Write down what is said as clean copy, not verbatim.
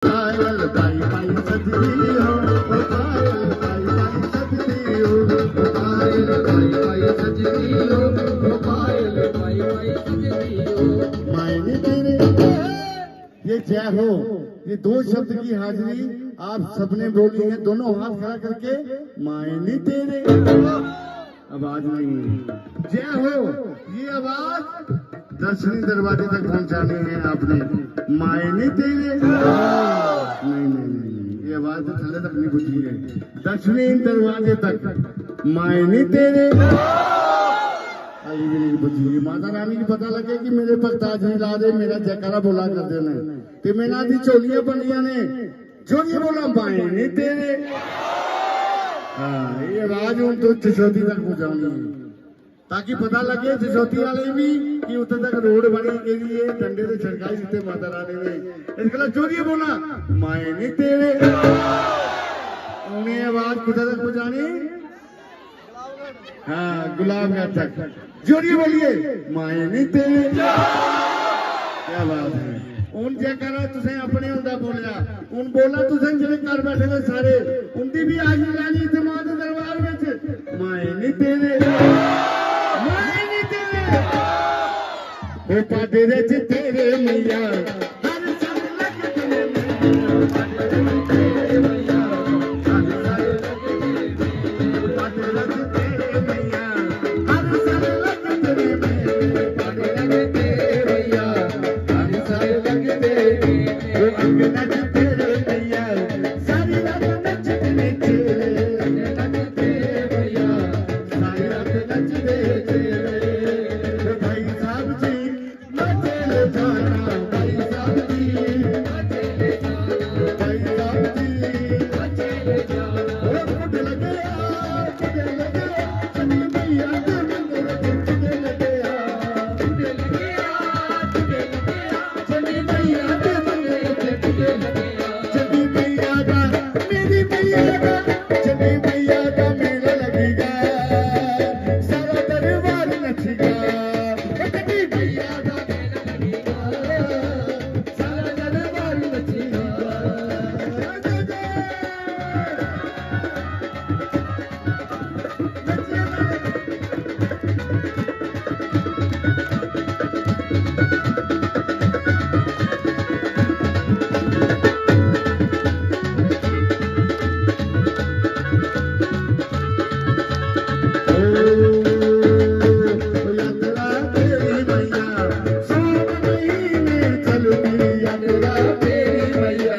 पायल पाई पाई सजदी हो, पायल पाई पाई सजदी हो, पायल पाई पाई सजदी हो, पायल पाई पाई सजदी हो। मायने तेरे ये जय हो, ये दो शब्द की हाजिरी आप सबने बोली है। दोनों हाथ खड़ा करके मायने तेरे, आवाज नहीं, जय हो ये आवाज दर्शनी दरवाजे तक पहुंचानी है आपने। मायने तेरे नहीं नहीं नहीं, ये आवाज तो थल्ले तक नहीं बुझी है। दर्शनी दरवाजे तक मायने तेरे अभी भी नहीं बुझी। माता रानी की पता लगे कि मेरे भगत आज नहीं ला दे, मेरा जयकारा बोला कर देना ते मेरा दी झोलियां बनिया ने जोड़िए बोला मायने तेरे। हाँ ये आवाज हूं तो जसोती तक पहुंचानी है ताकि पता लगे जसोती वाले भी कि उतर तक रोड बनी गई है। डंडे से छिड़काई सीते माता रानी ने इसके जोड़िए बोला मायने तेरे। उन्हें आवाज किधर तक पहुंचानी? हाँ गुलाबगढ़ तक। जोड़िए बोलिए मायने तेरे। क्या बात है। उन जयकारा तुसें अपने हुंदा बोलिया, उन बोला तुसें जिहड़े घर बैठे ने सारे उनकी भी हाजिरी लानी ते मां दे दरबार विच। मायने तेरे मायने तेरे ओ पाडे विच तेरे मैया हर संग लगदे ने पाडे विच तेरे मैया हर संग लगदे ने पाडे विच तेरे मैया हर संग लगदे ने पाडे विच तेरे मैया हर संग लगदे ओ अंगना च तेरे मैया सारी रात नचदे ने अंगना च तेरे मैया सारी रात नचदे तेरे। भाई साहब जी मचे ले जाना, भाई साहब जी मचे ले जाना, भाई साहब जी मचे ले जाना। ओ फुट लगे चली मैया दे मंदिर फुट लगे चली मैया दे मंदिर फुट लगे चली मैया दा मेरी मैया दा चली मैया दा मेला लगेगा सारा दरबार नचेगा। चली मैया दा मेला लगेगा सारा दरबार नचेगा। यात्रा तेरी मैया सावन महीने चलती, यात्रा तेरी मैया